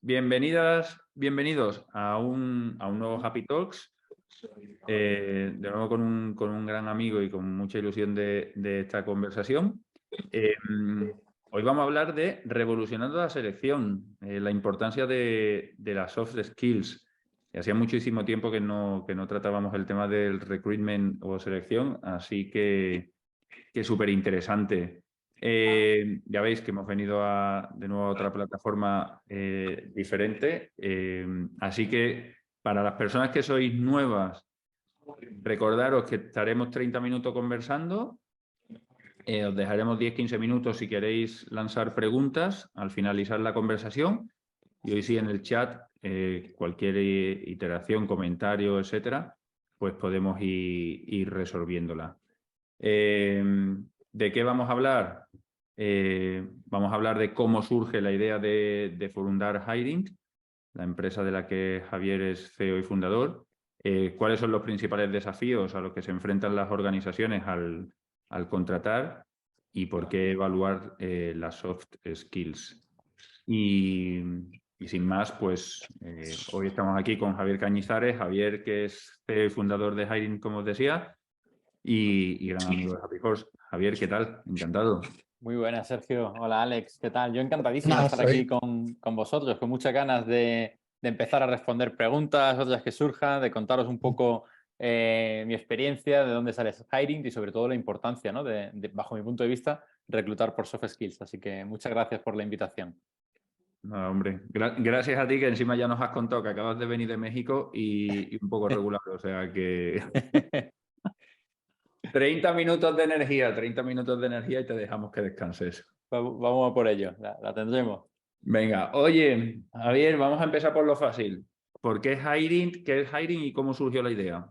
Bienvenidas, bienvenidos a un nuevo Happy Talks. De nuevo con un gran amigo y con mucha ilusión de esta conversación. Hoy vamos a hablar de revolucionando la selección, la importancia de las soft skills. Y hacía muchísimo tiempo que no tratábamos el tema del recruitment o selección, así que súper interesante. Ya veis que hemos venido de nuevo a otra plataforma diferente. Así que para las personas que sois nuevas, recordaros que estaremos 30 minutos conversando. Os dejaremos 10-15 minutos si queréis lanzar preguntas al finalizar la conversación. Y hoy sí en el chat, cualquier iteración, comentario, etcétera, pues podemos ir resolviéndola. ¿De qué vamos a hablar? Vamos a hablar de cómo surge la idea de fundar Hiring, la empresa de la que Javier es CEO y fundador. ¿Cuáles son los principales desafíos a los que se enfrentan las organizaciones al contratar y por qué evaluar las soft skills? Y sin más, pues hoy estamos aquí con Javier Cañizares. Javier, que es CEO y fundador de Hiring, como os decía, y gran amigo de Happy Horse. Javier, ¿qué tal? Encantado. Muy buenas, Sergio. Hola, Alex. ¿Qué tal? Yo encantadísimo de estar soy- aquí con vosotros, con muchas ganas de empezar a responder preguntas, otras que surjan, de contaros un poco mi experiencia, de dónde sale Hiring y sobre todo la importancia, ¿no? Bajo mi punto de vista, reclutar por soft skills. Así que muchas gracias por la invitación. No, hombre, gracias a ti que encima ya nos has contado que acabas de venir de México y un poco regular, o sea que 30 minutos de energía, 30 minutos de energía y te dejamos que descanses. Vamos a por ello, la tendremos. Venga, oye, Javier, vamos a empezar por lo fácil. ¿Por qué Hiring? ¿Qué es Hiring y cómo surgió la idea?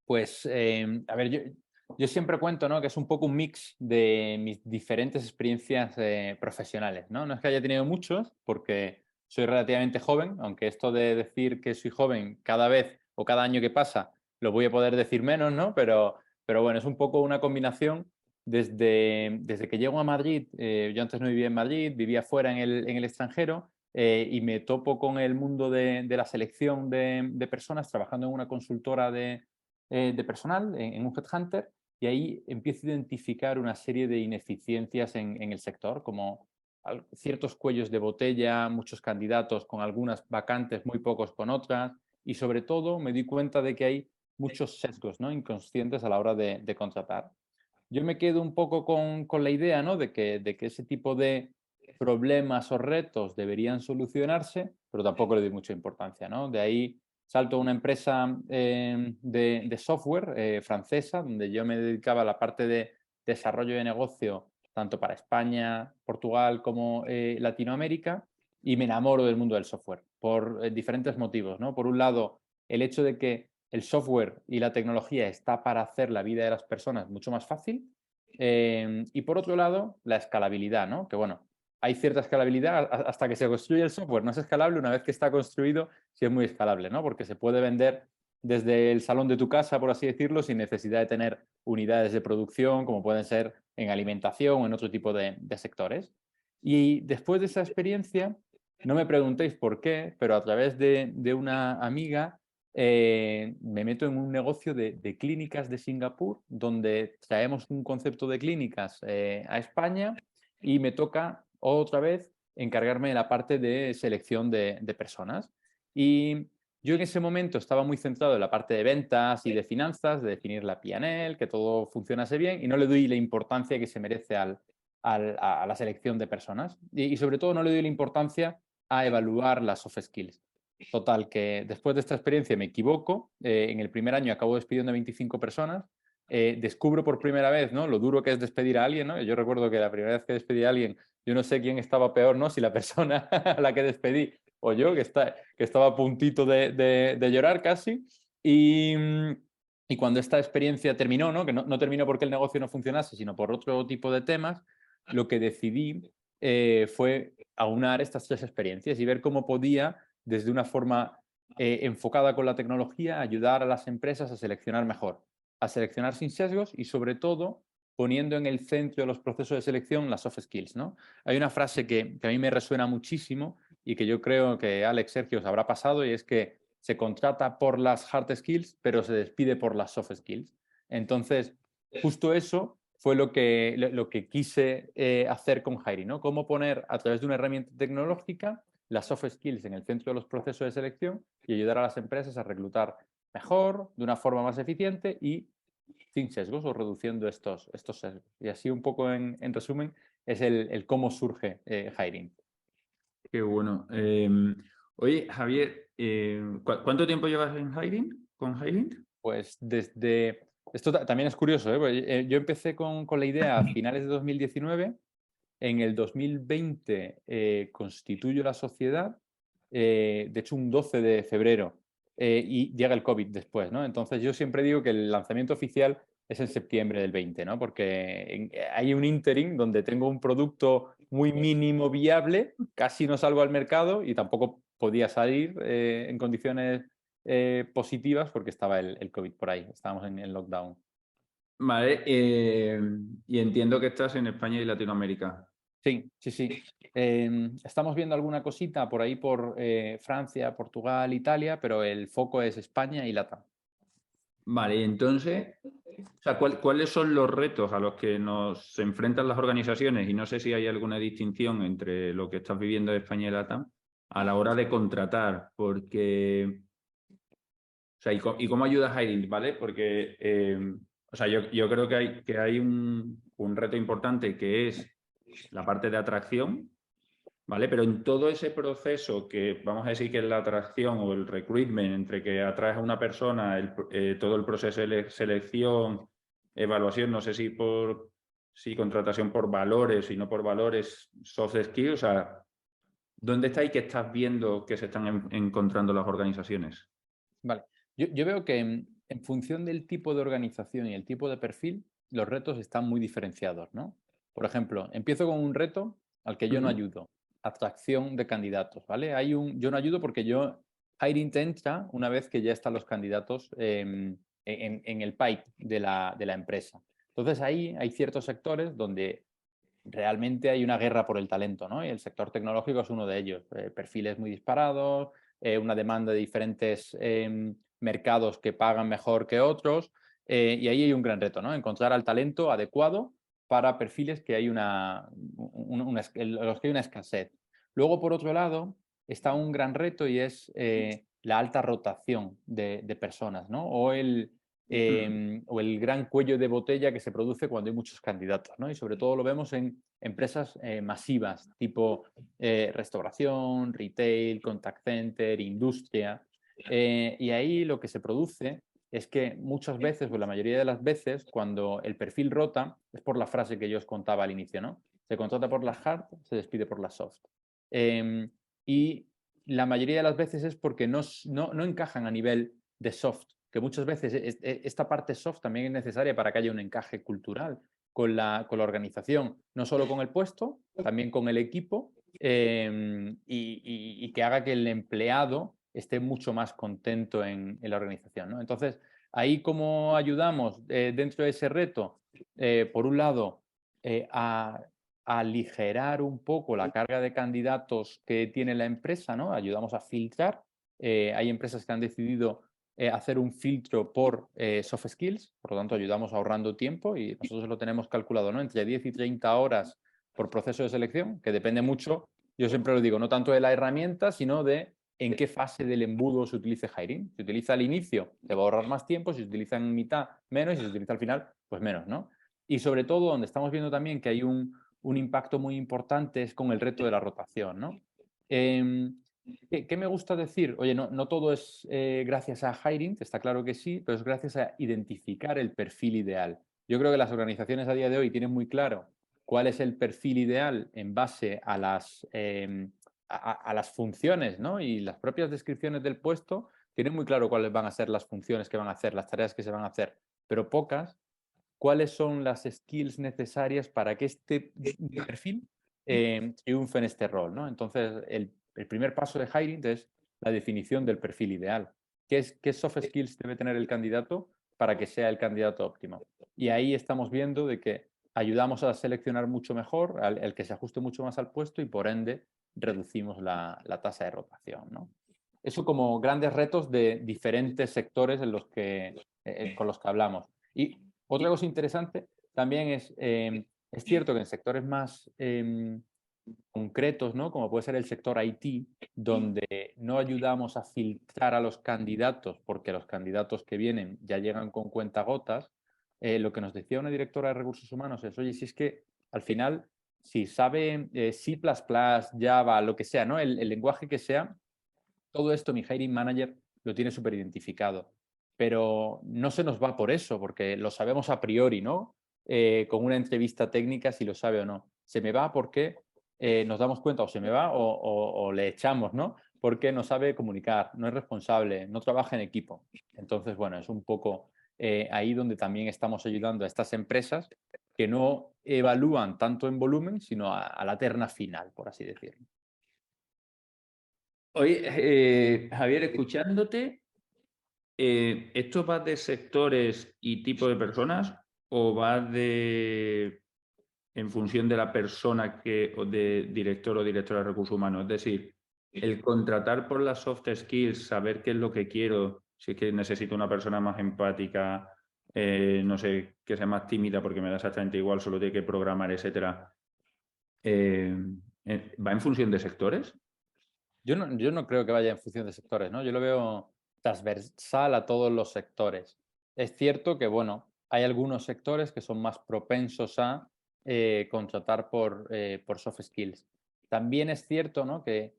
Pues, a ver, yo siempre cuento, ¿no? Que es un poco un mix de mis diferentes experiencias profesionales, ¿no? No es que haya tenido muchos, porque soy relativamente joven, aunque esto de decir que soy joven cada vez o cada año que pasa lo voy a poder decir menos, ¿no? Pero bueno, es un poco una combinación desde que llego a Madrid. Yo antes no vivía en Madrid, vivía fuera en el extranjero, y me topo con el mundo de la selección de personas trabajando en una consultora de personal en un headhunter, y ahí empiezo a identificar una serie de ineficiencias en el sector, como ciertos cuellos de botella, muchos candidatos con algunas vacantes, muy pocos con otras, y sobre todo me di cuenta de que hay muchos sesgos, ¿no? Inconscientes a la hora de contratar. Yo me quedo un poco con la idea, ¿no? de que ese tipo de problemas o retos deberían solucionarse, pero tampoco le doy mucha importancia, ¿no? De ahí salto a una empresa de software francesa, donde yo me dedicaba a la parte de desarrollo de negocio, tanto para España, Portugal como Latinoamérica, y me enamoro del mundo del software por diferentes motivos, ¿no? Por un lado, el hecho de que el software y la tecnología está para hacer la vida de las personas mucho más fácil, y por otro lado, la escalabilidad, ¿no? Que bueno, hay cierta escalabilidad hasta que se construye el software, no es escalable. Una vez que está construido, sí es muy escalable, ¿no? Porque se puede vender desde el salón de tu casa, por así decirlo, sin necesidad de tener unidades de producción, como pueden ser en alimentación o en otro tipo de sectores. Y después de esa experiencia, no me preguntéis por qué, pero a través de una amiga me meto en un negocio de clínicas de Singapur, donde traemos un concepto de clínicas a España, y me toca otra vez encargarme de la parte de selección de personas. Y yo en ese momento estaba muy centrado en la parte de ventas y de finanzas, de definir la P&L, que todo funcionase bien, y no le doy la importancia que se merece a la selección de personas. Y sobre todo no le doy la importancia a evaluar las soft skills. Total, que después de esta experiencia me equivoco. En el primer año acabo despidiendo a 25 personas. Descubro por primera vez, ¿no? Lo duro que es despedir a alguien, ¿no? Yo recuerdo que la primera vez que despedí a alguien, yo no sé quién estaba peor, ¿no? Si la persona a la que despedí o yo, que estaba a puntito de llorar casi. Y cuando esta experiencia terminó, ¿no? Que no terminó porque el negocio no funcionase, sino por otro tipo de temas, lo que decidí fue aunar estas tres experiencias y ver cómo podía, desde una forma enfocada con la tecnología, ayudar a las empresas a seleccionar mejor, a seleccionar sin sesgos y, sobre todo, poniendo en el centro de los procesos de selección las soft skills, ¿no? Hay una frase que a mí me resuena muchísimo, y que yo creo que Alex, Sergio os habrá pasado, y es que se contrata por las hard skills, pero se despide por las soft skills. Entonces, justo eso fue lo que quise hacer con Hiring, ¿no? Cómo poner a través de una herramienta tecnológica las soft skills en el centro de los procesos de selección y ayudar a las empresas a reclutar mejor, de una forma más eficiente y sin sesgos o reduciendo estos sesgos. Y así un poco en resumen es el cómo surge Hiring. Qué bueno. Oye, Javier, ¿cuánto tiempo llevas en Hiring? ¿Con Hiring? Pues desde... Esto también es curioso, ¿eh? Pues, yo empecé con la idea a finales de 2019. En el 2020 constituyo la sociedad, de hecho un 12 de febrero, y llega el COVID después, ¿no? Entonces yo siempre digo que el lanzamiento oficial es en septiembre del 20, ¿no? Porque hay un interim donde tengo un producto muy mínimo viable, casi no salgo al mercado y tampoco podía salir en condiciones positivas porque estaba el COVID por ahí, estábamos en lockdown. Vale, y entiendo que estás en España y Latinoamérica. Sí, sí, sí. Estamos viendo alguna cosita por ahí por Francia, Portugal, Italia, pero el foco es España y LATAM. Vale, entonces, o sea, ¿cuáles son los retos a los que nos enfrentan las organizaciones? Y no sé si hay alguna distinción entre lo que estás viviendo en España y LATAM a la hora de contratar, porque, o sea, ¿y cómo ayuda Hiring, ¿vale? Porque, o sea, yo creo que hay un reto importante que es la parte de atracción, ¿vale? Pero en todo ese proceso que vamos a decir que es la atracción o el recruitment, entre que atraes a una persona, todo el proceso de selección, evaluación, no sé si contratación por valores y no por valores, soft skills, o sea, ¿dónde está y qué estás viendo que se están encontrando las organizaciones? Vale. Yo veo que en función del tipo de organización y el tipo de perfil, los retos están muy diferenciados, ¿no? Por ejemplo, empiezo con un reto al que yo no Ujú. ayudo, atracción de candidatos, ¿vale? Yo no ayudo porque Hiring te entra una vez que ya están los candidatos en el pipe de la empresa. Entonces ahí hay ciertos sectores donde realmente hay una guerra por el talento, ¿no? Y el sector tecnológico es uno de ellos. Perfiles muy disparados, una demanda de diferentes mercados que pagan mejor que otros, y ahí hay un gran reto, ¿no? Encontrar al talento adecuado para perfiles que hay los que hay una escasez. Luego, por otro lado, está un gran reto y es la alta rotación de personas, ¿no? O el gran cuello de botella que se produce cuando hay muchos candidatos, ¿no? Y sobre todo lo vemos en empresas masivas, tipo restauración, retail, contact center, industria. Y ahí lo que se produce es que muchas veces, o la mayoría de las veces, cuando el perfil rota, es por la frase que yo os contaba al inicio, ¿no? Se contrata por las hard, se despide por las soft. Y la mayoría de las veces es porque no encajan a nivel de soft, que muchas veces esta parte soft también es necesaria para que haya un encaje cultural con la organización, no solo con el puesto, también con el equipo, y que haga que el empleado esté mucho más contento en la organización, ¿no? Entonces, ahí cómo ayudamos dentro de ese reto, por un lado, a aligerar un poco la carga de candidatos que tiene la empresa, ¿no? Ayudamos a filtrar. Hay empresas que han decidido hacer un filtro por soft skills, por lo tanto ayudamos ahorrando tiempo y nosotros lo tenemos calculado, ¿no? Entre 10 y 30 horas por proceso de selección, que depende mucho, yo siempre lo digo, no tanto de la herramienta, sino de en qué fase del embudo se utilice Hiring. Si se utiliza al inicio, te va a ahorrar más tiempo, si se utiliza en mitad, menos, y si se utiliza al final, pues menos, ¿no? Y sobre todo, donde estamos viendo también que hay un impacto muy importante es con el reto de la rotación, ¿no? ¿Qué me gusta decir? Oye, no todo es gracias a Hiring, está claro que sí, pero es gracias a identificar el perfil ideal. Yo creo que las organizaciones a día de hoy tienen muy claro cuál es el perfil ideal en base a las funciones, ¿no? Y las propias descripciones del puesto tienen muy claro cuáles van a ser las funciones que van a hacer, las tareas que se van a hacer, pero pocas cuáles son las skills necesarias para que este perfil triunfe en este rol, ¿no? Entonces, el primer paso de hiring es la definición del perfil ideal. ¿Qué soft skills debe tener el candidato para que sea el candidato óptimo? Y ahí estamos viendo de que ayudamos a seleccionar mucho mejor, el que se ajuste mucho más al puesto y por ende reducimos la tasa de rotación, ¿no? Eso como grandes retos de diferentes sectores en los con los que hablamos. Y otra cosa interesante también es cierto que en sectores más concretos, ¿no? Como puede ser el sector IT, donde no ayudamos a filtrar a los candidatos, porque los candidatos que vienen ya llegan con cuentagotas, lo que nos decía una directora de recursos humanos es, oye, si es que al final, si sabe C++, Java, lo que sea, ¿no? El lenguaje que sea, todo esto mi hiring manager lo tiene súper identificado. Pero no se nos va por eso, porque lo sabemos a priori, ¿no? Con una entrevista técnica si lo sabe o no. Se me va porque nos damos cuenta o se me va o le echamos, ¿no? Porque no sabe comunicar, no es responsable, no trabaja en equipo. Entonces, bueno, es un poco ahí donde también estamos ayudando a estas empresas que no evalúan tanto en volumen, sino a la terna final, por así decirlo. Oye, Javier, escuchándote, ¿esto va de sectores y tipo de personas o va en función de la persona o de director o directora de recursos humanos? Es decir, el contratar por las soft skills, saber qué es lo que quiero, si es que necesito una persona más empática, no sé, que sea más tímida porque me da exactamente igual, solo tiene que programar, etcétera. ¿Va en función de sectores? Yo no creo que vaya en función de sectores, ¿no? Yo lo veo transversal a todos los sectores. Es cierto que, bueno, hay algunos sectores que son más propensos a contratar por soft skills. También es cierto, ¿no? Que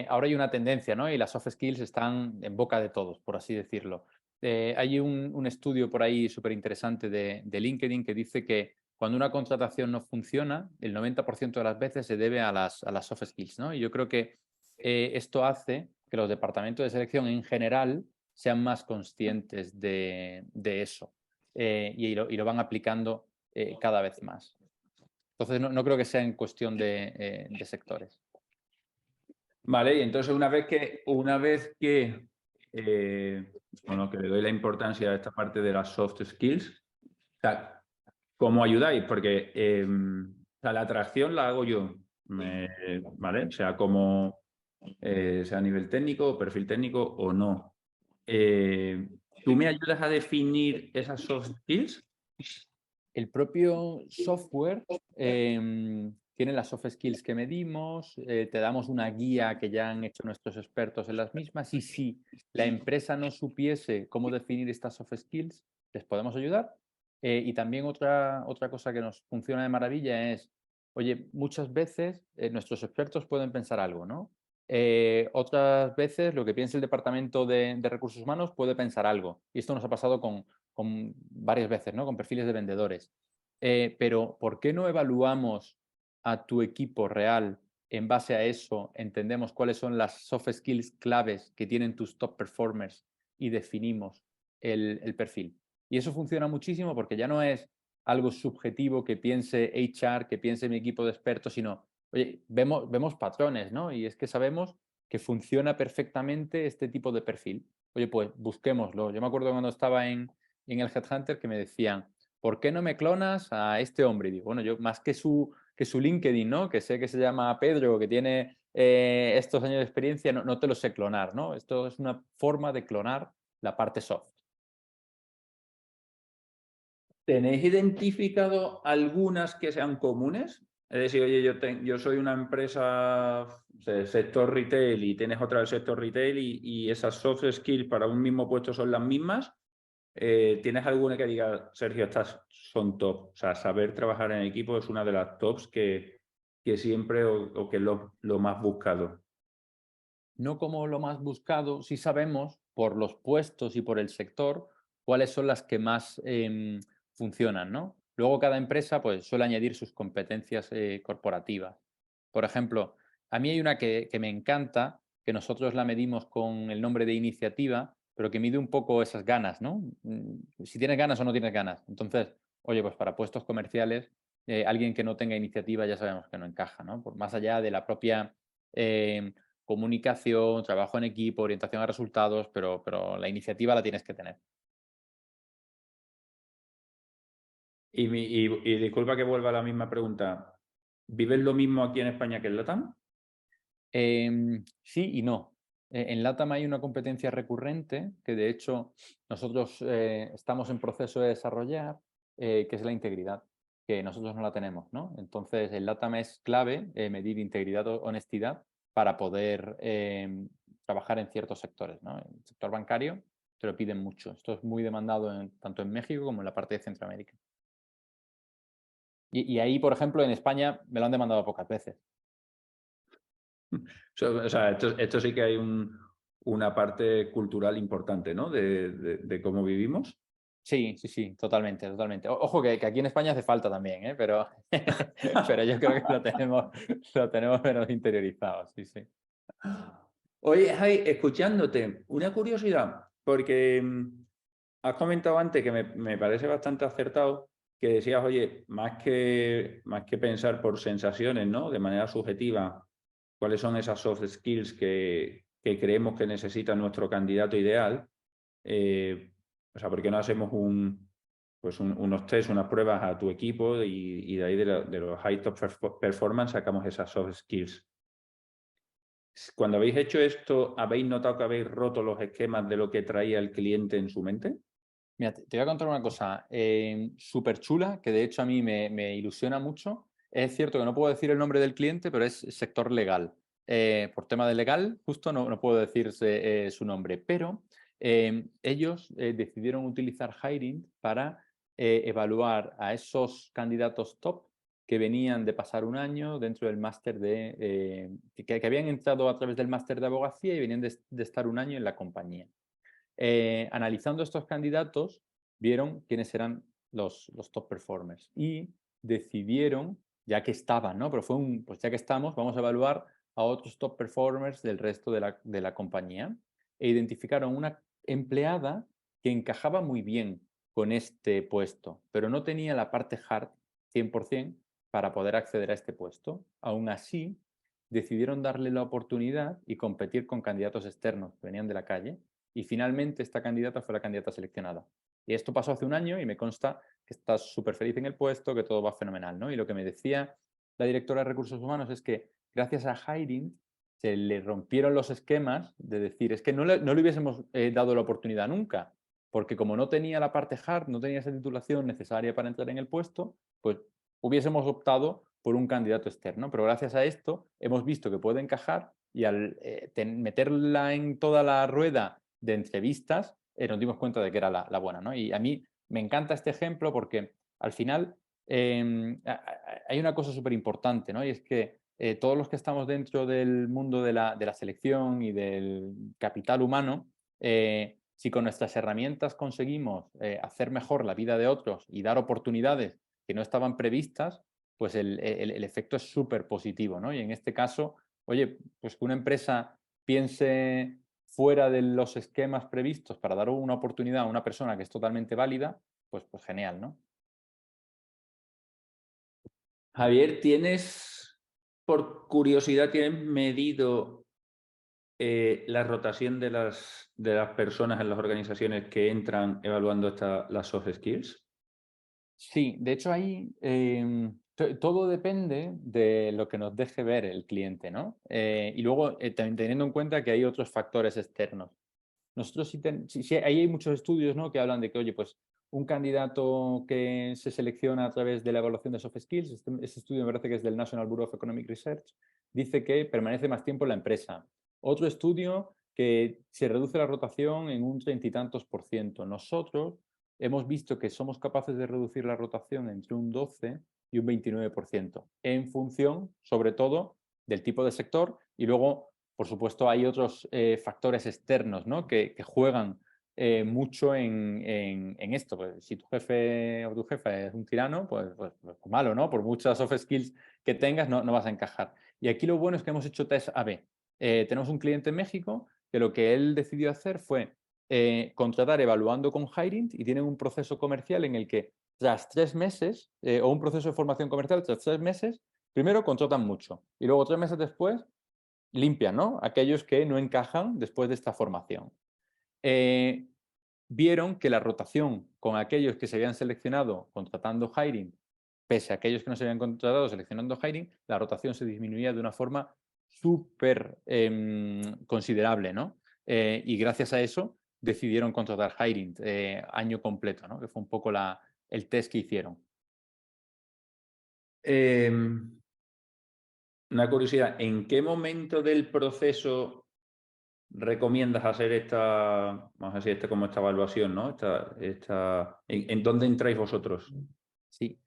ahora hay una tendencia, ¿no? Y las soft skills están en boca de todos, por así decirlo. Hay un estudio por ahí súper interesante de LinkedIn que dice que cuando una contratación no funciona, el 90% de las veces se debe a las soft skills, ¿no? Y yo creo que esto hace que los departamentos de selección en general sean más conscientes de eso y lo van aplicando cada vez más. Entonces, no creo que sea en cuestión de sectores. Vale, y entonces bueno, que le doy la importancia a esta parte de las soft skills, o sea, ¿cómo ayudáis? Porque o sea, la atracción la hago yo, ¿vale? O sea, sea a nivel técnico, perfil técnico o no. ¿Tú me ayudas a definir esas soft skills? El propio software tiene las soft skills que medimos, te damos una guía que ya han hecho nuestros expertos en las mismas y si la empresa no supiese cómo definir estas soft skills, les podemos ayudar. Y también otra cosa que nos funciona de maravilla es, oye, muchas veces nuestros expertos pueden pensar algo, ¿no? Otras veces lo que piensa el departamento de recursos humanos puede pensar algo. Y esto nos ha pasado con varias veces, ¿no? Con perfiles de vendedores. Pero ¿por qué no evaluamos a tu equipo real en base a eso? Entendemos cuáles son las soft skills claves que tienen tus top performers y definimos el perfil. Y eso funciona muchísimo porque ya no es algo subjetivo que piense HR, que piense mi equipo de expertos, sino, oye, vemos patrones, ¿no? Y es que sabemos que funciona perfectamente este tipo de perfil. Oye, pues busquémoslo. Yo me acuerdo cuando estaba en el Headhunter que me decían, ¿por qué no me clonas a este hombre? Y digo, bueno, yo más que su LinkedIn, ¿no? Que sé que se llama Pedro, que tiene estos años de experiencia, no te lo sé clonar, ¿no? Esto es una forma de clonar la parte soft. ¿Tenéis identificado algunas que sean comunes? Es decir, oye, yo soy una empresa sector retail y tienes otra del sector retail y esas soft skills para un mismo puesto son las mismas. ¿Tienes alguna que diga, Sergio, estas son top? O sea, saber trabajar en equipo es una de las tops que siempre o que es lo más buscado. No como lo más buscado, sí sabemos por los puestos y por el sector cuáles son las que más funcionan, ¿no? Luego cada empresa pues, suele añadir sus competencias corporativas. Por ejemplo, a mí hay una que me encanta, que nosotros la medimos con el nombre de iniciativa, pero que mide un poco esas ganas, ¿no? Si tienes ganas o no tienes ganas. Entonces, oye, pues para puestos comerciales, alguien que no tenga iniciativa ya sabemos que no encaja, ¿no? Por más allá de la propia comunicación, trabajo en equipo, orientación a resultados, pero la iniciativa la tienes que tener. Y disculpa que vuelva a la misma pregunta. ¿Vives lo mismo aquí en España que en LATAM? Sí y no. En LATAM hay una competencia recurrente que de hecho nosotros estamos en proceso de desarrollar, que es la integridad, que nosotros no la tenemos, ¿no? Entonces, en LATAM es clave medir integridad o honestidad para poder trabajar en ciertos sectores, ¿no? En el sector bancario te lo piden mucho. Esto es muy demandado tanto en México como en la parte de Centroamérica. Y ahí, por ejemplo, en España me lo han demandado pocas veces. O sea, esto sí que hay una parte cultural importante, ¿no? De cómo vivimos. Sí, sí, sí, totalmente, totalmente. Ojo que aquí en España hace falta también, ¿eh? Pero, pero yo creo que lo tenemos menos interiorizado, sí, sí. Oye, Jai, escuchándote, una curiosidad, porque has comentado antes que me parece bastante acertado, que decías, oye, más que pensar por sensaciones, ¿no? De manera subjetiva, cuáles son esas soft skills que creemos que necesita nuestro candidato ideal. O sea, ¿por qué no hacemos unos test, unas pruebas a tu equipo y de ahí de los high top performance sacamos esas soft skills? Cuando habéis hecho esto, ¿habéis notado que habéis roto los esquemas de lo que traía el cliente en su mente? Mira, te voy a contar una cosa súper chula, que de hecho a mí me ilusiona mucho. Es cierto que no puedo decir el nombre del cliente, pero es sector legal. Por tema de legal, justo no puedo decir su nombre, pero ellos decidieron utilizar Hiring para evaluar a esos candidatos top que venían de pasar un año dentro del máster que habían entrado a través del máster de abogacía y venían de estar un año en la compañía. Analizando estos candidatos, vieron quiénes eran los top performers y decidieron, ya que estaban, ¿no? Pero pues ya que estamos, vamos a evaluar a otros top performers del resto de la compañía e identificaron una empleada que encajaba muy bien con este puesto, pero no tenía la parte hard 100% para poder acceder a este puesto. Aún así, decidieron darle la oportunidad y competir con candidatos externos que venían de la calle y finalmente esta candidata fue la candidata seleccionada. Y esto pasó hace un año y me consta que estás súper feliz en el puesto, que todo va fenomenal, ¿no? Y lo que me decía la directora de Recursos Humanos es que gracias a Hiring se le rompieron los esquemas de decir, es que no le hubiésemos dado la oportunidad nunca, porque como no tenía la parte hard, no tenía esa titulación necesaria para entrar en el puesto, pues hubiésemos optado por un candidato externo. Pero gracias a esto hemos visto que puede encajar y al meterla en toda la rueda de entrevistas, nos dimos cuenta de que era la buena, ¿no? Y a mí me encanta este ejemplo porque al final hay una cosa súper importante, ¿no? Y es que todos los que estamos dentro del mundo de la selección y del capital humano, si con nuestras herramientas conseguimos hacer mejor la vida de otros y dar oportunidades que no estaban previstas, pues el efecto es súper positivo, ¿no? Y en este caso, oye, pues que una empresa piense fuera de los esquemas previstos para dar una oportunidad a una persona que es totalmente válida, pues genial, ¿no? Javier, por curiosidad, tienes medido la rotación de las personas en las organizaciones que entran evaluando las soft skills? Sí, de hecho ahí todo depende de lo que nos deje ver el cliente, ¿no? Y luego teniendo en cuenta que hay otros factores externos. Nosotros sí, ahí hay muchos estudios, ¿no? Que hablan de que, oye, pues un candidato que se selecciona a través de la evaluación de soft skills, este estudio me parece que es del National Bureau of Economic Research, dice que permanece más tiempo en la empresa. Otro estudio que se reduce la rotación en un 30 y tantos por ciento. Nosotros hemos visto que somos capaces de reducir la rotación entre un 12 y un 29%, en función, sobre todo, del tipo de sector y luego, por supuesto, hay otros factores externos, ¿no? que juegan mucho en esto. Pues, si tu jefe o tu jefa es un tirano, pues malo, ¿no? Por muchas soft skills que tengas, no vas a encajar. Y aquí lo bueno es que hemos hecho test A/B. Tenemos un cliente en México que lo que él decidió hacer fue contratar evaluando con Hiring y tienen un proceso comercial en el que tras 3 meses, o un proceso de formación comercial, tras 3 meses, primero contratan mucho y luego 3 meses después limpian, ¿no? Aquellos que no encajan después de esta formación. Eh, vieron que la rotación con aquellos que se habían seleccionado contratando hiring, pese a aquellos que no se habían contratado seleccionando hiring, la rotación se disminuía de una forma súper considerable, ¿no? Y gracias a eso decidieron contratar hiring año completo, ¿no? Que fue un poco el test que hicieron. Una curiosidad, ¿en qué momento del proceso recomiendas hacer esta, vamos a decir, como esta evaluación, ¿no? ¿En dónde entráis vosotros? Sí,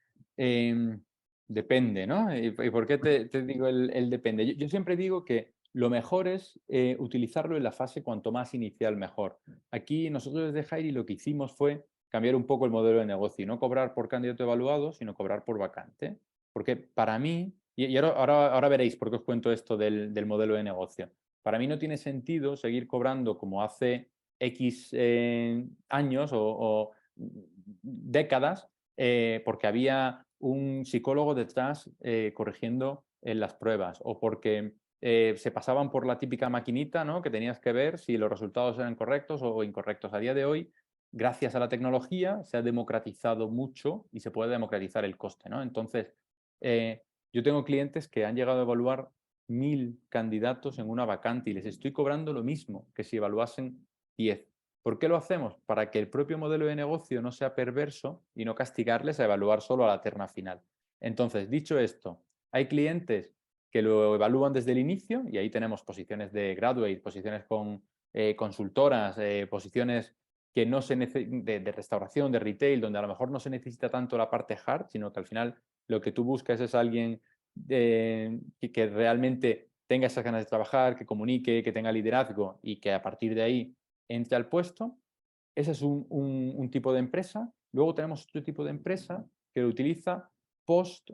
depende, ¿no? ¿Y por qué te digo el depende? Yo siempre digo que lo mejor es utilizarlo en la fase cuanto más inicial mejor. Aquí nosotros desde Hiring lo que hicimos fue cambiar un poco el modelo de negocio y no cobrar por candidato evaluado, sino cobrar por vacante. Porque para mí, y ahora veréis por qué os cuento esto del modelo de negocio. Para mí no tiene sentido seguir cobrando como hace X años o décadas porque había un psicólogo detrás corrigiendo las pruebas o porque se pasaban por la típica maquinita, ¿no? Que tenías que ver si los resultados eran correctos o incorrectos. A día de hoy, gracias a la tecnología, se ha democratizado mucho y se puede democratizar el coste, ¿no? Entonces, yo tengo clientes que han llegado a evaluar 1000 candidatos en una vacante y les estoy cobrando lo mismo que si evaluasen 10. ¿Por qué lo hacemos? Para que el propio modelo de negocio no sea perverso y no castigarles a evaluar solo a la terna final. Entonces, dicho esto, hay clientes que lo evalúan desde el inicio y ahí tenemos posiciones de graduate, posiciones con consultoras, posiciones que no se de restauración, de retail, donde a lo mejor no se necesita tanto la parte hard, sino que al final lo que tú buscas es alguien que realmente tenga esas ganas de trabajar, que comunique, que tenga liderazgo y que a partir de ahí entre al puesto. Ese es un tipo de empresa. Luego tenemos otro tipo de empresa que lo utiliza post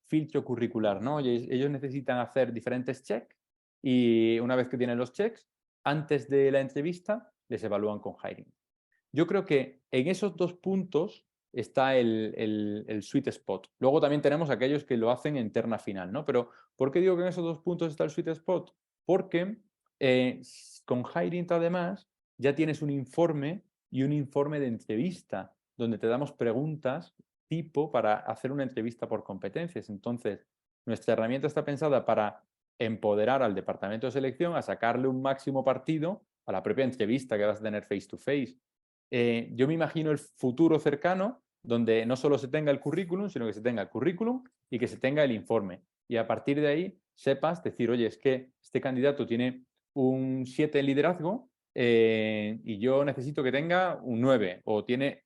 filtro curricular, ¿no? Ellos necesitan hacer diferentes checks y una vez que tienen los checks, antes de la entrevista les evalúan con hiring. Yo creo que en esos dos puntos está el sweet spot. Luego también tenemos aquellos que lo hacen en terna final, ¿no? Pero ¿por qué digo que en esos dos puntos está el sweet spot? Porque con hiring además ya tienes un informe y un informe de entrevista donde te damos preguntas tipo para hacer una entrevista por competencias. Entonces, nuestra herramienta está pensada para empoderar al departamento de selección a sacarle un máximo partido a la propia entrevista que vas a tener face to face. Yo me imagino el futuro cercano donde no solo se tenga el currículum, sino que se tenga el currículum y que se tenga el informe. Y a partir de ahí sepas decir, oye, es que este candidato tiene un 7 en liderazgo y yo necesito que tenga un 9 o tiene,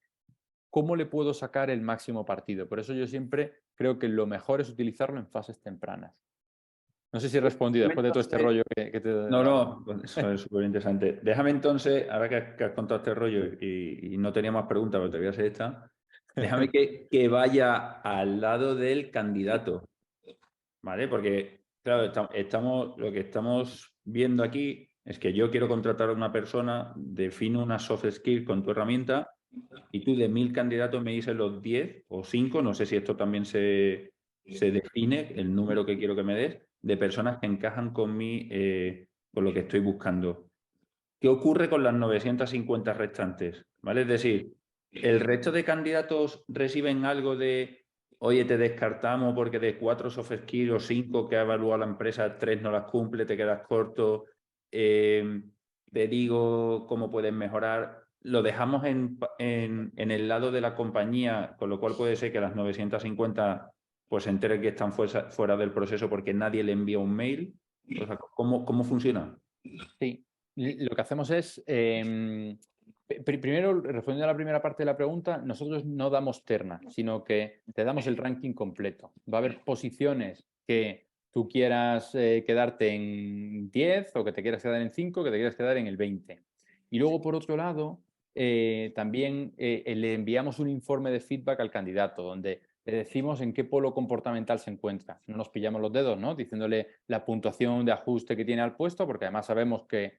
¿cómo le puedo sacar el máximo partido? Por eso yo siempre creo que lo mejor es utilizarlo en fases tempranas. No sé si he respondido después de todo este rollo que te... No, no, eso es súper interesante. Déjame entonces, ahora que has contado este rollo y no tenía más preguntas, pero te voy a hacer esta, déjame que vaya al lado del candidato, ¿vale? Porque, claro, lo que estamos viendo aquí es que yo quiero contratar a una persona, defino una soft skill con tu herramienta y tú de 1000 candidatos me dices los 10 o 5, no sé si esto también se define, el número que quiero que me des, de personas que encajan con lo que estoy buscando. ¿Qué ocurre con las 950 restantes? ¿Vale? Es decir, ¿el resto de candidatos reciben algo de, oye, te descartamos porque de 4 soft skills o 5 que ha evaluado la empresa, 3 no las cumple, te quedas corto, te digo cómo puedes mejorar? Lo dejamos en el lado de la compañía, con lo cual puede ser que las 950 pues se enteren que están fuera del proceso porque nadie le envía un mail. O sea, ¿cómo funciona? Sí, lo que hacemos es, primero, respondiendo a la primera parte de la pregunta, nosotros no damos terna, sino que te damos el ranking completo. Va a haber posiciones que tú quieras quedarte en 10 o que te quieras quedar en 5, que te quieras quedar en el 20. Y luego, por otro lado, también le enviamos un informe de feedback al candidato, donde le decimos en qué polo comportamental se encuentra. No nos pillamos los dedos, ¿no? Diciéndole la puntuación de ajuste que tiene al puesto, porque además sabemos que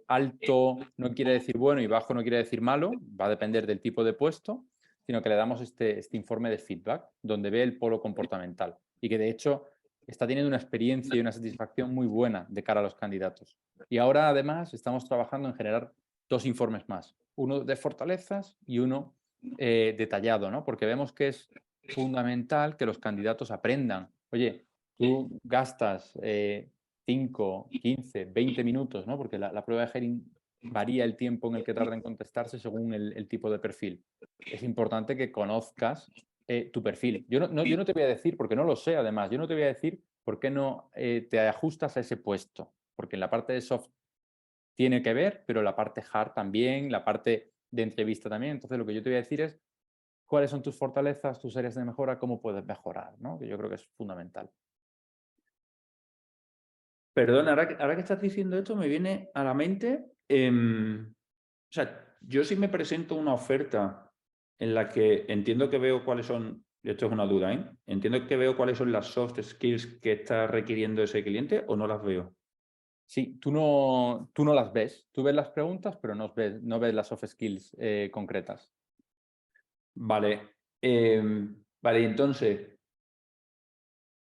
alto no quiere decir bueno y bajo no quiere decir malo, va a depender del tipo de puesto, sino que le damos este informe de feedback donde ve el polo comportamental y que de hecho está teniendo una experiencia y una satisfacción muy buena de cara a los candidatos. Y ahora además estamos trabajando en generar 2 informes más. Uno de fortalezas y uno detallado, ¿no? Porque vemos que es fundamental que los candidatos aprendan. Oye, tú gastas 5, 15, 20 minutos, ¿no? Porque la prueba de Herring varía el tiempo en el que tarda en contestarse según el tipo de perfil. Es importante que conozcas tu perfil. Yo no te voy a decir, porque no lo sé además, yo no te voy a decir por qué no te ajustas a ese puesto, porque en la parte de soft tiene que ver, pero la parte hard también, la parte de entrevista también. Entonces, lo que yo te voy a decir es cuáles son tus fortalezas, tus áreas de mejora, cómo puedes mejorar, ¿no? Que yo creo que es fundamental. Perdón, ahora que estás diciendo esto me viene a la mente, o sea, yo sí me presento una oferta en la que entiendo que veo cuáles son, esto es una duda, ¿eh? Entiendo que veo cuáles son las soft skills que está requiriendo ese cliente o no las veo. Sí, tú no las ves. Tú ves las preguntas, pero no ves las soft skills concretas. Vale, vale, entonces,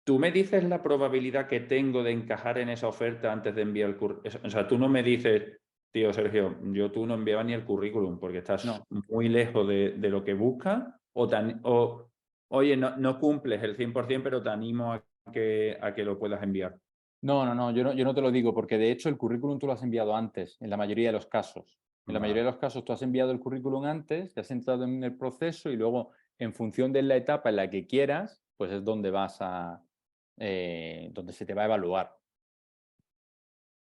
¿tú me dices la probabilidad que tengo de encajar en esa oferta antes de enviar el currículum? O sea, tú no me dices, tío, Sergio, tú no enviabas ni el currículum porque estás No, muy lejos de lo que buscas o oye, no cumples el 100%, pero te animo a que lo puedas enviar. no, yo no te lo digo, porque de hecho el currículum tú lo has enviado antes, en la mayoría de los casos. En la mayoría Vale, de los casos tú has enviado el currículum antes, te has entrado en el proceso y luego, en función de la etapa en la que quieras, pues es donde donde se te va a evaluar.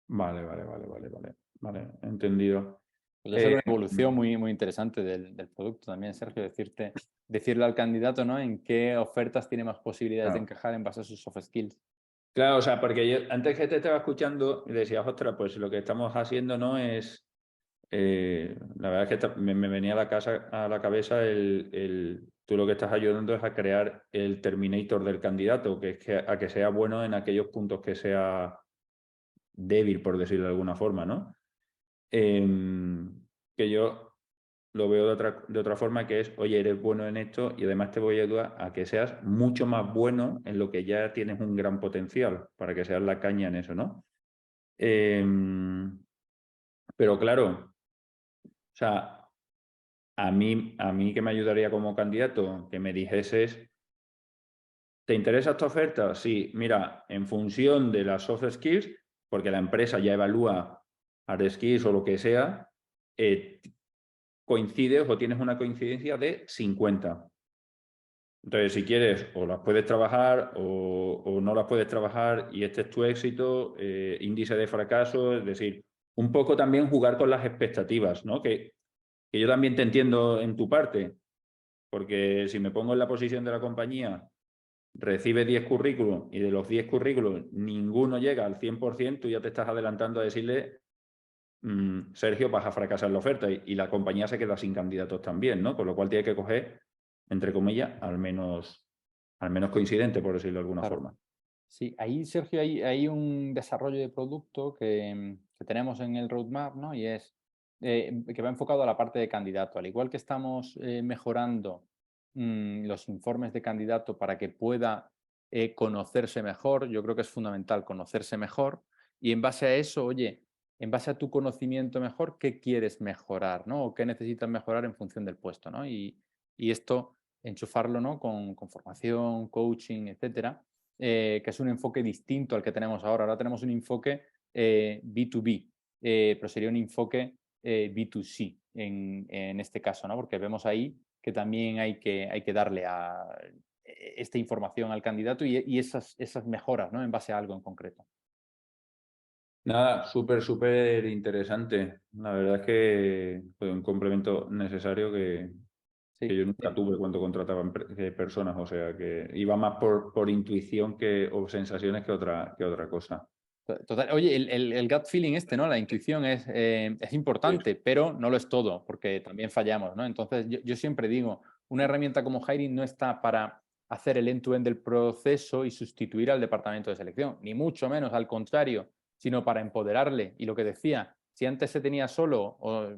vale, entendido. Puede ser Eh, una evolución muy interesante del producto también, Sergio, decirle al candidato, ¿no? En qué ofertas tiene más posibilidades de claro. encajar en base a sus soft skills. Claro, o sea, porque yo antes que te estaba escuchando y decías, ostras, pues lo que estamos haciendo no es. La verdad es que me venía a la cabeza tú lo que estás ayudando es a crear el Terminator del candidato, que es a que sea bueno en aquellos puntos que sea débil, por decirlo de alguna forma, ¿no? Que yo lo veo de otra forma, que es, oye, eres bueno en esto y además te voy a ayudar a que seas mucho más bueno en lo que ya tienes un gran potencial, para que seas la caña en eso, ¿no? Pero claro, o sea, a mí que me ayudaría como candidato, que me dijeses, ¿te interesa esta oferta? Sí, mira, en función de las soft skills, porque la empresa ya evalúa hard skills o lo que sea, coincides o tienes una coincidencia de 50. Entonces, si quieres, o las puedes trabajar o no las puedes trabajar y este es tu éxito, índice de fracaso, es decir, un poco también jugar con las expectativas, ¿no? Que yo también te entiendo en tu parte, porque si me pongo en la posición de la compañía, recibe 10 currículums y de los 10 currículums ninguno llega al 100%, tú ya te estás adelantando a decirle, Sergio, vas a fracasar la oferta y la compañía se queda sin candidatos también, ¿no? Con lo cual tiene que coger, entre comillas, al menos coincidente, por decirlo de alguna Claro. forma. Sí, ahí, Sergio, hay un desarrollo de producto que tenemos en el roadmap, ¿no? Y es que va enfocado a la parte de candidato. Al igual que estamos mejorando los informes de candidato para que pueda conocerse mejor, yo creo que es fundamental conocerse mejor y en base a eso, oye, en base a tu conocimiento mejor, ¿qué quieres mejorar, ¿no? O qué necesitas mejorar en función del puesto, ¿no? Y esto, enchufarlo, ¿no? Con formación, coaching, etcétera, que es un enfoque distinto al que tenemos ahora. Ahora tenemos un enfoque B2B, pero sería un enfoque B2C en este caso, ¿no? Porque vemos ahí que también hay que darle a esta información al candidato y esas mejoras, ¿no? En base a algo en concreto. Nada, súper interesante. La verdad es que fue un complemento necesario que Sí. yo nunca tuve cuando contrataba personas, o sea que iba más por intuición o sensaciones que otra cosa. Total. Oye, el gut feeling ¿no? La intuición es Sí. importante, pero no lo es todo, porque también fallamos, ¿no? Entonces, yo siempre digo, una herramienta como Hiring no está para hacer el end-to-end del proceso y sustituir al departamento de selección, ni mucho menos, al contrario, sino para empoderarle. Y lo que decía, si antes se tenía solo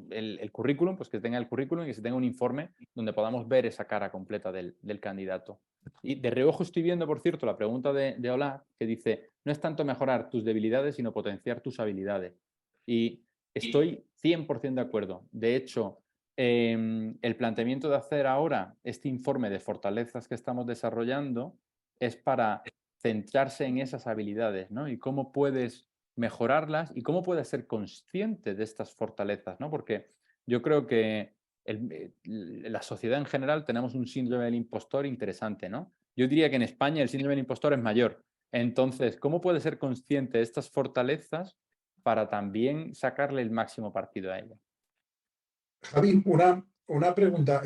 el currículum, pues que tenga el currículum y que se tenga un informe donde podamos ver esa cara completa del candidato. Y de reojo estoy viendo, por cierto, la pregunta de Ola, que dice, no es tanto mejorar tus debilidades, sino potenciar tus habilidades. Y Estoy 100% de acuerdo. De hecho, el planteamiento de hacer ahora este informe de fortalezas que estamos desarrollando es para centrarse en esas habilidades, ¿no? Y cómo puedes mejorarlas y cómo puedes ser consciente de estas fortalezas, ¿no? Porque yo creo que la sociedad en general tenemos un síndrome del impostor interesante, ¿no? Yo diría que en España el síndrome del impostor es mayor. Entonces, ¿cómo puedes ser consciente de estas fortalezas para también sacarle el máximo partido a ella? Javi, una pregunta.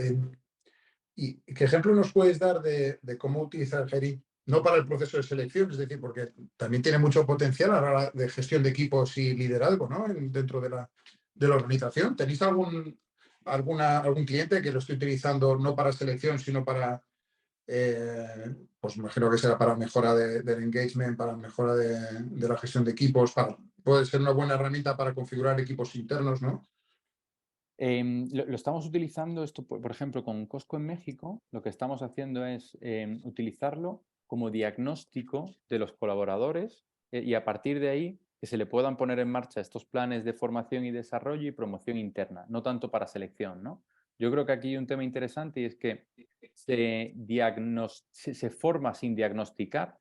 ¿Y qué ejemplo nos puedes dar de cómo utilizar el Geri? No para el proceso de selección, es decir, porque también tiene mucho potencial a la hora de gestión de equipos y liderazgo, ¿no? Dentro de la organización. ¿Tenéis algún cliente que lo esté utilizando no para selección, sino para, pues me imagino que será para mejora del engagement, para mejora de la gestión de equipos, puede ser una buena herramienta para configurar equipos internos, ¿no? Lo estamos utilizando esto, por ejemplo, con Costco en México, lo que estamos haciendo es utilizarlo como diagnóstico de los colaboradores y a partir de ahí que se le puedan poner en marcha estos planes de formación y desarrollo y promoción interna, no tanto para selección, ¿no? Yo creo que aquí hay un tema interesante y es que se forma sin diagnosticar.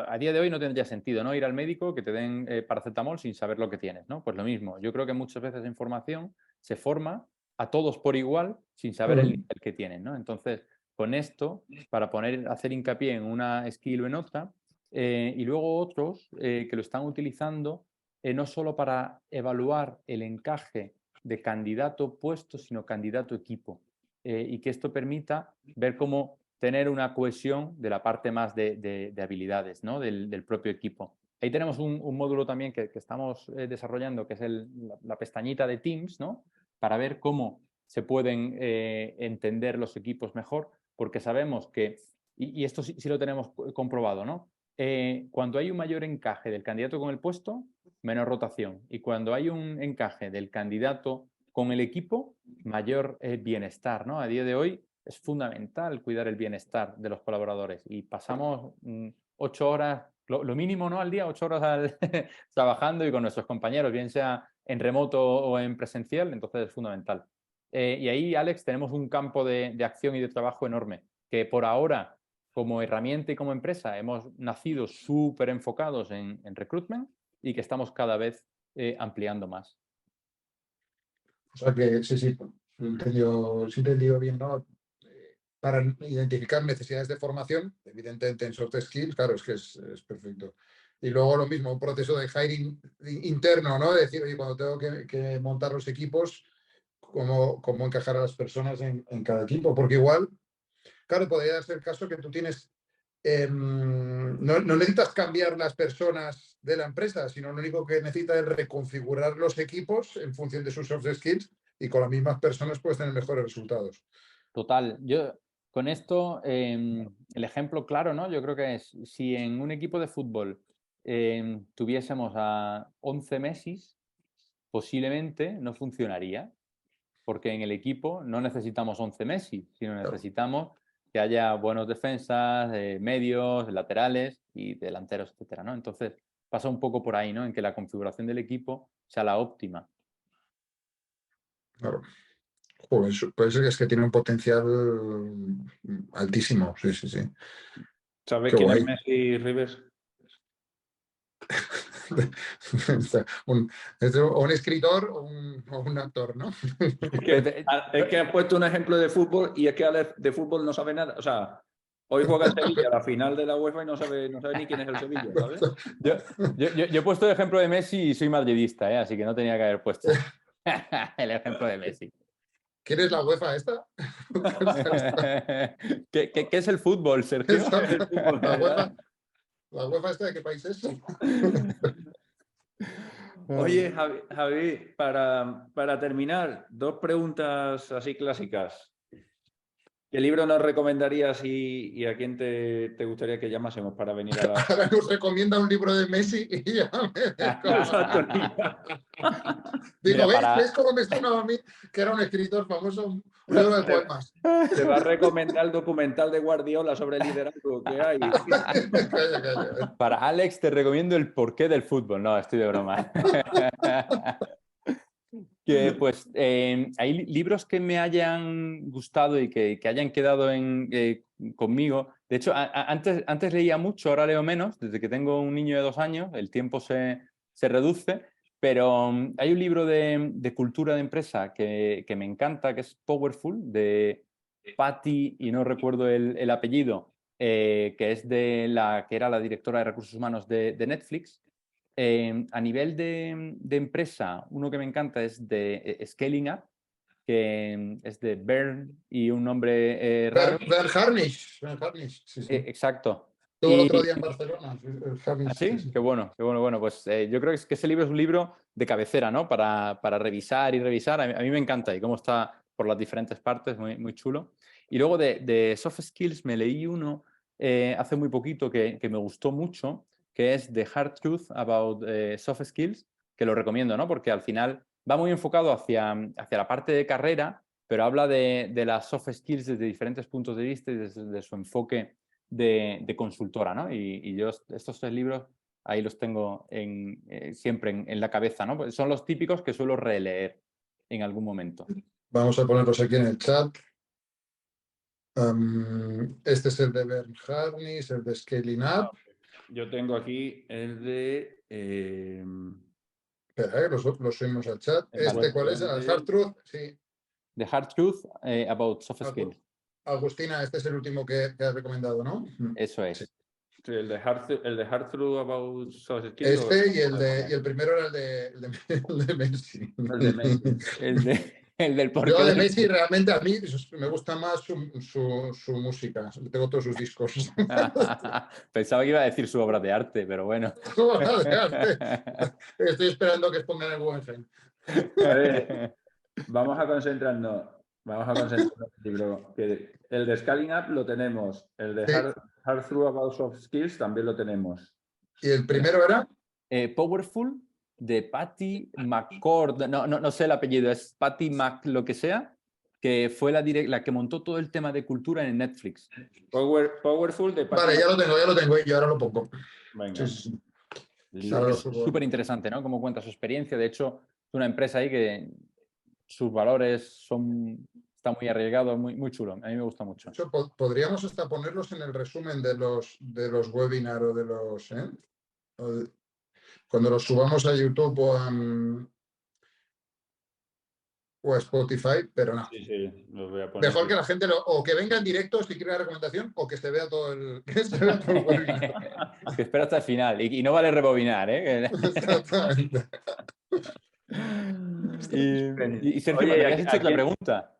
A día de hoy no tendría sentido, ¿no? Ir al médico que te den paracetamol sin saber lo que tienes, ¿no? Pues lo mismo. Yo creo que muchas veces en formación se forma a todos por igual sin saber el nivel que tienen, ¿no? Entonces, con esto, para hacer hincapié en una skill o en otra, y luego otros que lo están utilizando no solo para evaluar el encaje de candidato puesto, sino candidato equipo. Y que esto permita ver cómo tener una cohesión de la parte más de habilidades, ¿no? del propio equipo. Ahí tenemos un módulo también que estamos desarrollando, que es la pestañita de Teams, ¿no? Para ver cómo se pueden entender los equipos mejor, porque sabemos que, y esto sí lo tenemos comprobado, ¿no? Cuando hay un mayor encaje del candidato con el puesto, menos rotación. Y cuando hay un encaje del candidato con el equipo, mayor bienestar, ¿no? A día de hoy es fundamental cuidar el bienestar de los colaboradores y pasamos 8 horas, lo mínimo, ¿no? Al día, 8 horas trabajando y con nuestros compañeros, bien sea en remoto o en presencial, entonces es fundamental. Y ahí, Alex, tenemos un campo de acción y de trabajo enorme, que por ahora, como herramienta y como empresa, hemos nacido súper enfocados en recruitment y que estamos cada vez ampliando más. O sea que sí, entendido bien, ¿no? Para identificar necesidades de formación, evidentemente en soft skills, claro, es que es perfecto. Y luego lo mismo, un proceso de hiring interno, ¿no? De decir, oye, cuando tengo que montar los equipos, cómo encajar a las personas en cada equipo. Porque igual, claro, podría ser el caso que tú tienes, no necesitas cambiar las personas de la empresa, sino lo único que necesitas es reconfigurar los equipos en función de sus soft skills y con las mismas personas puedes tener mejores resultados. Total. Yo con esto, el ejemplo claro, ¿no? Yo creo que es si en un equipo de fútbol tuviésemos a 11 Messis, posiblemente no funcionaría, porque en el equipo no necesitamos 11 Messi, sino necesitamos que haya buenos defensas, medios, laterales y delanteros, etcétera, ¿no? Entonces pasa un poco por ahí, ¿no? En que la configuración del equipo sea la óptima. Claro. Pues es que tiene un potencial altísimo, sí. ¿Sabes Qué quién es guay. Messi, Rivers? Un escritor o un actor, ¿no? Es que has puesto un ejemplo de fútbol y es que Alex de fútbol no sabe nada. O sea, hoy juega el Sevilla a la final de la UEFA y no sabe ni quién es el Sevilla, ¿sabes? Yo he puesto el ejemplo de Messi y soy madridista, así que no tenía que haber puesto el ejemplo de Messi. ¿Quién es la UEFA esta? ¿Qué es el fútbol, Sergio? ¿La UEFA esta de qué país es? Oye, Javi, para terminar, 2 preguntas así clásicas. ¿Qué libro nos recomendarías y a quién te gustaría que llamásemos para venir a la... Ahora nos recomienda un libro de Messi y ya digo, ¿ves cómo me sonaba a mí que era un escritor famoso? Un libro de poemas. Te va a recomendar el documental de Guardiola sobre el liderazgo que hay. Calla. Para Alex te recomiendo el porqué del fútbol. No, estoy de broma. Que pues hay libros que me hayan gustado y que hayan quedado conmigo. De hecho, antes leía mucho, ahora leo menos. Desde que tengo un niño de 2 años, el tiempo se reduce. Pero hay un libro de cultura de empresa que me encanta, que es Powerful, de Patty, y no recuerdo el apellido, que es que era la directora de recursos humanos de Netflix. A nivel de empresa, uno que me encanta es de Scaling Up, que es de Bern y un nombre raro. Bernard Harnish. Sí, sí. Exacto. Estuvo el otro día en Barcelona. ¿Ah, sí? Qué bueno, qué bueno. Bueno, pues yo creo que ese libro es un libro de cabecera, ¿no? Para revisar y revisar. A mí me encanta y cómo está por las diferentes partes, muy, muy chulo. Y luego de soft skills me leí uno hace muy poquito que me gustó mucho, que es The Hard Truth About Soft Skills, que lo recomiendo, ¿no? Porque al final va muy enfocado hacia la parte de carrera, pero habla de las soft skills desde diferentes puntos de vista y desde su enfoque de consultora, ¿no? Y yo estos 3 libros ahí los tengo siempre en la cabeza, ¿no? Pues son los típicos que suelo releer en algún momento. Vamos a ponerlos aquí en el chat. Este es el de Bernard Harnish, el de Scaling Up. Yo tengo aquí el de... Espera, los subimos al chat. Vale. ¿Cuál es? ¿El Hard Truth? Sí. The Hard Truth About Soft Skills. Agustina, este es el último que has recomendado, ¿no? Eso es. Sí. Sí, el de Hard Truth About Soft Skills. Y el primero era el de Messi. El de Messi. El del porqué. Yo de Messi realmente a mí me gusta más su música. Tengo todos sus discos. Pensaba que iba a decir su obra de arte, pero bueno. Estoy esperando que pongan el Guggenheim. A ver, vamos a concentrarnos. El de Scaling Up lo tenemos. El de Sí. Hard Truth About Soft Skills también lo tenemos. ¿Y el primero era? Powerful, de Patty McCord. No sé el apellido, es Patty Mac lo que sea, que fue la que montó todo el tema de cultura en Netflix. Powerful de Patty Vale, ya lo tengo y ahora lo pongo. Venga. Sí. Es súper interesante, ¿no? Cómo cuenta su experiencia. De hecho, es una empresa ahí que sus valores están muy arriesgados, muy, muy chulo. A mí me gusta mucho. Podríamos hasta ponerlos en el resumen de los webinars o de los... cuando los subamos a YouTube o a Spotify, pero no. Sí, los voy a poner. Mejor que la gente o que venga en directo si quiere la recomendación o que se vea todo el webinar. Que espera hasta el final y no vale rebobinar, ¿eh? Exactamente. Y Sergio, Oye, me habías hecho otra pregunta.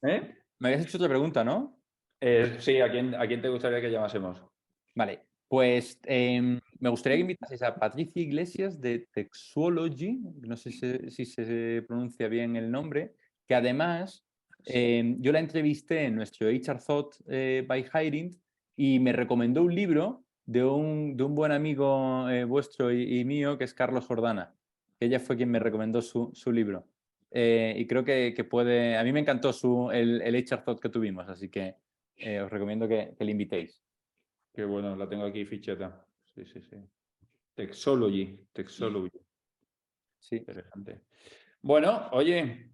¿Eh? Me habías hecho otra pregunta, ¿no? Sí, ¿a quién te gustaría que llamásemos? Vale, pues me gustaría que invitaseis a Patricia Iglesias de Texology, no sé si se pronuncia bien el nombre, que además yo la entrevisté en nuestro HR Thought by Hiring y me recomendó un libro de un buen amigo vuestro y mío, que es Carlos Jordana. Ella fue quien me recomendó su libro. Y creo que puede... A mí me encantó el HR Thought que tuvimos, así que os recomiendo que le invitéis. Qué bueno, la tengo aquí ficheta. Sí. Texology. Sí. Interesante. Bueno, oye,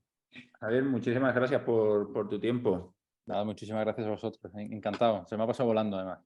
Javier, muchísimas gracias por tu tiempo. Nada, muchísimas gracias a vosotros. Encantado. Se me ha pasado volando, además.